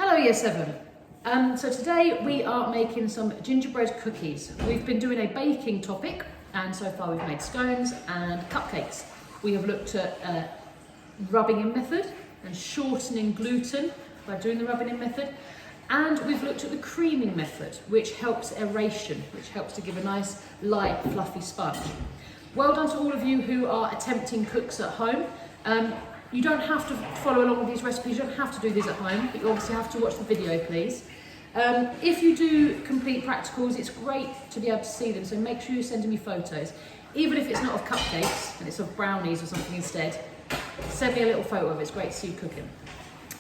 Hello Year 7. So today we are making some gingerbread cookies. We've been doing a baking topic and so far we've made scones and cupcakes. We have looked at rubbing in method and shortening gluten by doing the rubbing in method, and we've looked at the creaming method, which helps aeration, which helps to give a nice light fluffy sponge. Well done to all of you who are attempting cooks at home. You don't have to follow along with these recipes, you don't have to do these at home, but you obviously have to watch the video, please. If you do complete practicals, it's great to be able to see them, so make sure you're sending me photos. Even if it's not of cupcakes, and it's of brownies or something instead, send me a little photo of it, it's great to see you cooking.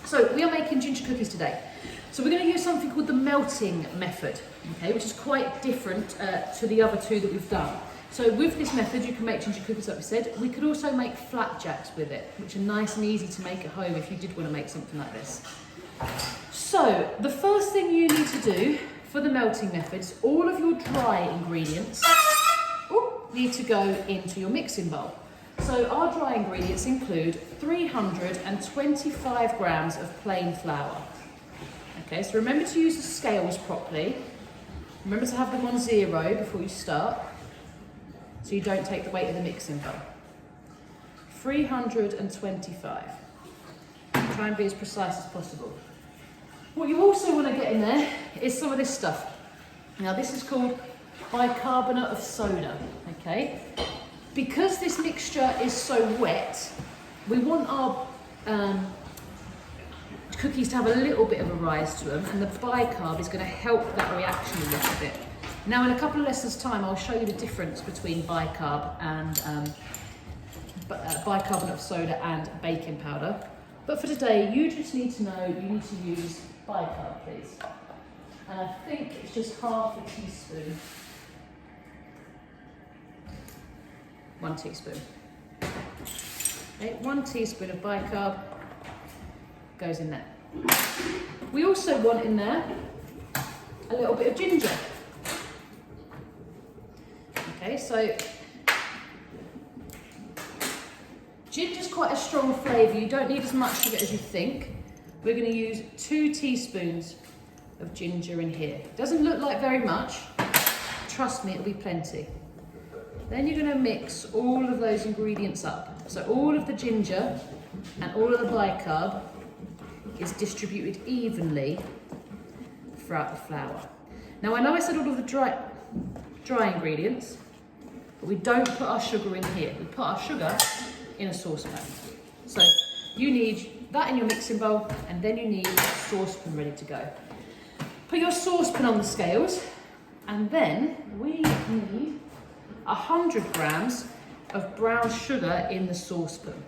So we are making ginger cookies today. So we're going to use something called the melting method, okay, which is quite different to the other two that we've done. So with this method, you can make ginger cookies, like we said. We could also make flapjacks with it, which are nice and easy to make at home if you did want to make something like this. So the first thing you need to do for the melting method is all of your dry ingredients need to go into your mixing bowl. So our dry ingredients include 325 grams of plain flour. Okay, so remember to use the scales properly. Remember to have them on 0 before you start, so you don't take the weight of the mixing bowl. 325. Try and be as precise as possible. What you also want to get in there is some of this stuff. Now this is called bicarbonate of soda, okay? Because this mixture is so wet, we want our cookies to have a little bit of a rise to them, and the bicarb is going to help that reaction a little bit. Now in a couple of lessons time I'll show you the difference between bicarb and bicarbonate of soda and baking powder. But for today you just need to know you need to use bicarb, please. And I think it's just half a teaspoon. 1 teaspoon. Okay, 1 teaspoon of bicarb goes in there. We also want in there a little bit of ginger. Okay, so ginger's quite a strong flavour. You don't need as much of it as you think. We're going to use 2 teaspoons of ginger in here. It doesn't look like very much. Trust me, it'll be plenty. Then you're going to mix all of those ingredients up. So all of the ginger and all of the bicarb is distributed evenly throughout the flour. Now I know I said all of the dry ingredients, but we don't put our sugar in here. We put our sugar in a saucepan. So you need that in your mixing bowl, and then you need a saucepan ready to go. Put your saucepan on the scales, and then we need 100 grams of brown sugar in the saucepan.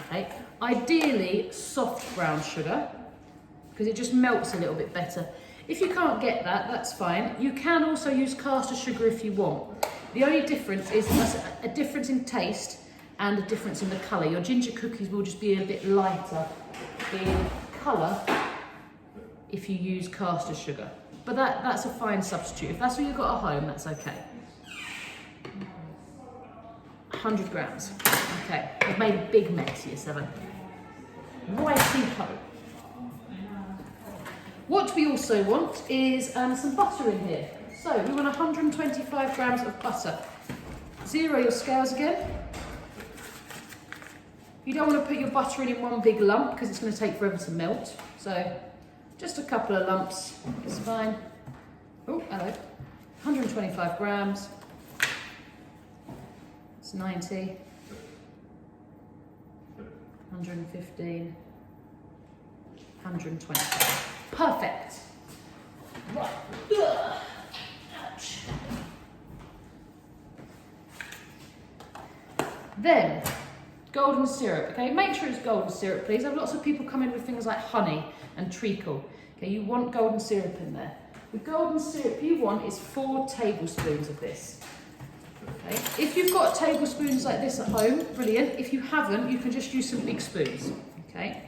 Okay, ideally soft brown sugar, because it just melts a little bit better. If you can't get that, that's fine. You can also use caster sugar if you want. The only difference is a difference in taste and a difference in the colour. Your ginger cookies will just be a bit lighter in colour if you use caster sugar. But that's a fine substitute. If that's what you've got at home, that's okay. 100 grams. Okay, I've made a big mess, Year 7. Righty-ho. What we also want is some butter in here. So we want 125 grams of butter. 0 your scales again. You don't want to put your butter in one big lump because it's going to take forever to melt. So just a couple of lumps is fine. Oh, hello. 125 grams. It's 90. 115. 125. Perfect. Right. Ouch. Then, golden syrup. Okay, make sure it's golden syrup, please. I have lots of people come in with things like honey and treacle. Okay, you want golden syrup in there. The golden syrup you want is 4 tablespoons of this. Okay. If you've got tablespoons like this at home, brilliant. If you haven't, you can just use some big spoons. Okay.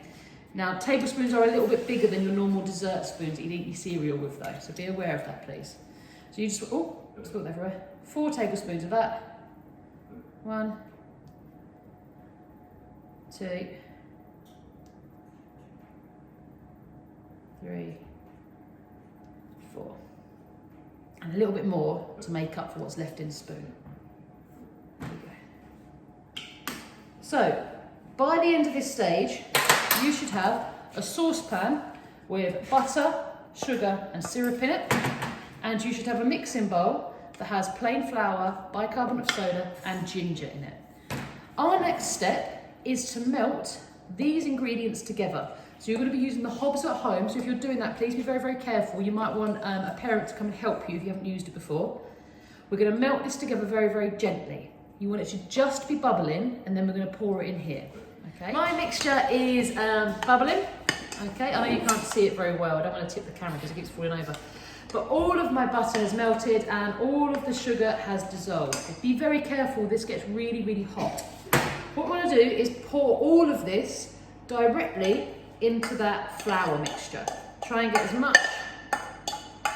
Now, tablespoons are a little bit bigger than your normal dessert spoons that you'd eat your cereal with, though. So be aware of that, please. So you just spilled everywhere. 4 tablespoons of that. 1, 2, 3, 4. And a little bit more to make up for what's left in the spoon. There we go. So, by the end of this stage, you should have a saucepan with butter, sugar and syrup in it, and you should have a mixing bowl that has plain flour, bicarbonate of soda and ginger in it. Our next step is to melt these ingredients together. So you're going to be using the hobs at home, so if you're doing that, please be very, very careful. You might want a parent to come and help you if you haven't used it before. We're going to melt this together very, very gently. You want it to just be bubbling, and then we're going to pour it in here. Okay. My mixture is bubbling. Okay, I know you can't see it very well. I don't want to tip the camera because it keeps falling over. But all of my butter has melted and all of the sugar has dissolved. Be very careful, this gets really, really hot. What we're going to do is pour all of this directly into that flour mixture. Try and get as much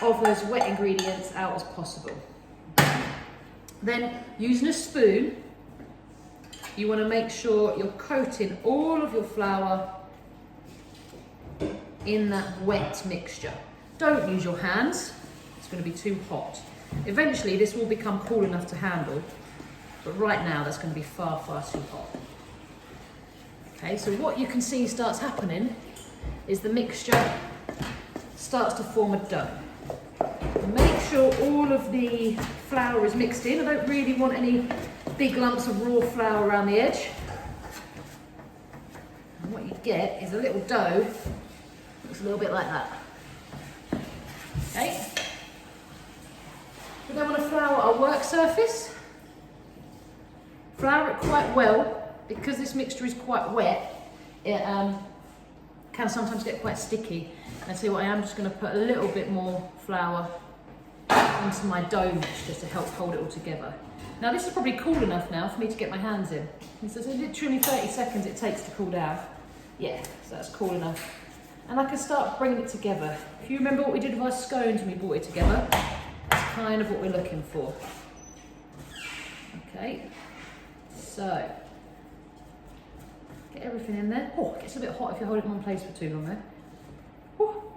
of those wet ingredients out as possible. Then, using a spoon, you want to make sure you're coating all of your flour in that wet mixture. Don't use your hands, it's going to be too hot. Eventually this will become cool enough to handle, but right now that's going to be far, far too hot. Okay, so what you can see starts happening is the mixture starts to form a dough. Make sure all of the flour is mixed in. I don't really want any big lumps of raw flour around the edge. And what you get is a little dough. Looks a little bit like that. Okay. We then want to flour our work surface. Flour it quite well, because this mixture is quite wet. It can sometimes get quite sticky. And so what I am just going to put a little bit more flour into my dough mixture to help hold it all together. Now this is probably cool enough now for me to get my hands in. And so it's literally 30 seconds it takes to cool down. Yeah, so that's cool enough. And I can start bringing it together. If you remember what we did with our scones when we brought it together, that's kind of what we're looking for. Okay, so get everything in there. Oh, it gets a bit hot if you hold it in one place for too long there. Whew.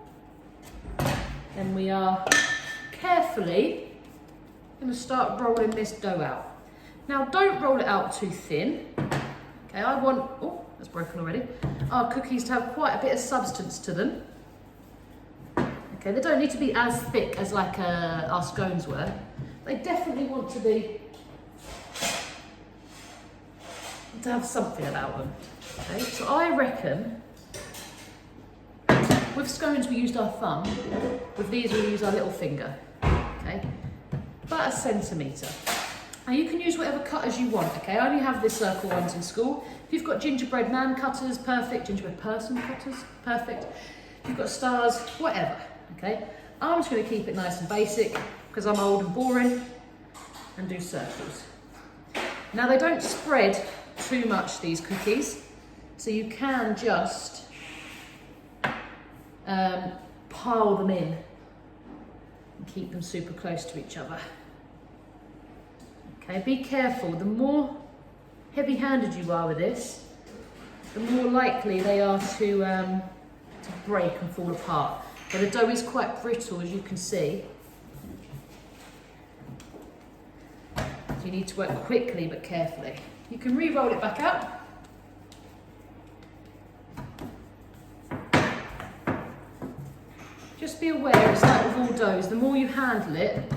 Then we are carefully going to start rolling this dough out. Now don't roll it out too thin. Okay, I want, oh, that's broken already. Our cookies to have quite a bit of substance to them. Okay, they don't need to be as thick as like our scones were. They definitely want to have something about them. Okay, so I reckon with scones we used our thumb, with these we use our little finger. Okay, about 1 centimetre. Now you can use whatever cutters you want, okay? I only have this circle ones in school. If you've got gingerbread man cutters, perfect. Gingerbread person cutters, perfect. If you've got stars, whatever, okay? I'm just going to keep it nice and basic because I'm old and boring and do circles. Now they don't spread too much, these cookies, so you can just pile them in and keep them super close to each other. Okay, be careful. The more heavy-handed you are with this, the more likely they are to break and fall apart. But the dough is quite brittle, as you can see. So you need to work quickly but carefully. You can re-roll it back out. Just be aware, it's like with all doughs, the more you handle it,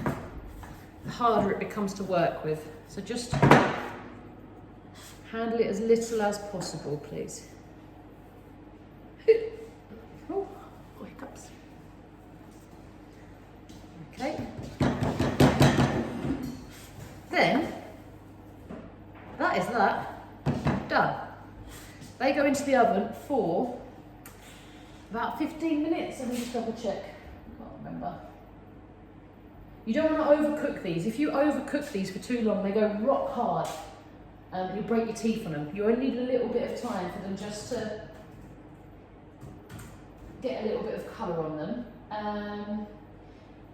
the harder it becomes to work with. So just handle it as little as possible, please. Oh, hiccups. Okay. Then, that is that. Done. They go into the oven for about 15 minutes. Let me just double check. I can't remember. You don't want to overcook these. If you overcook these for too long, they go rock hard. You'll break your teeth on them. You only need a little bit of time for them just to get a little bit of colour on them.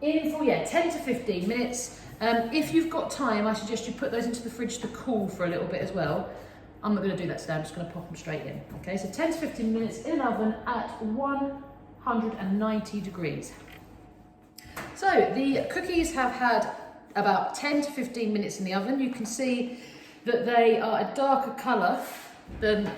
In for, 10 to 15 minutes. If you've got time, I suggest you put those into the fridge to cool for a little bit as well. I'm not going to do that today, I'm just going to pop them straight in. Okay, so 10 to 15 minutes in an oven at 100 190 degrees. So the cookies have had about 10 to 15 minutes in the oven. You can see that they are a darker colour than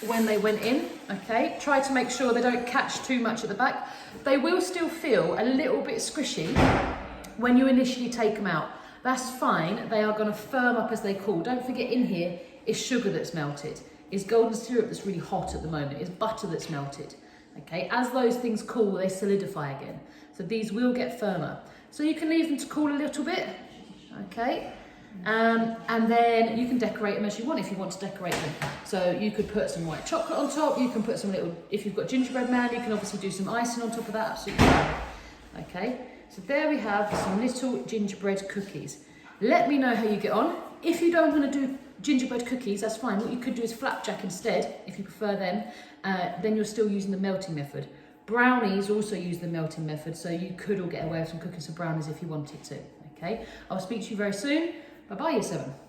when they went in, okay? Try to make sure they don't catch too much at the back. They will still feel a little bit squishy when you initially take them out. That's fine, they are gonna firm up as they cool. Don't forget in here is sugar that's melted, is golden syrup that's really hot at the moment, is butter that's melted, okay? As those things cool, they solidify again. So these will get firmer. So you can leave them to cool a little bit, okay? And then you can decorate them as you want if you want to decorate them. So you could put some white chocolate on top, you can put some little, if you've got gingerbread man, you can obviously do some icing on top of that, absolutely fine. Okay, so there we have some little gingerbread cookies. Let me know how you get on. If you don't want to do gingerbread cookies, that's fine. What you could do is flapjack instead, if you prefer them. Then you're still using the melting method. Brownies also use the melting method, so you could all get away with some cooking some brownies if you wanted to. Okay, I'll speak to you very soon. Bye-bye, Year 7.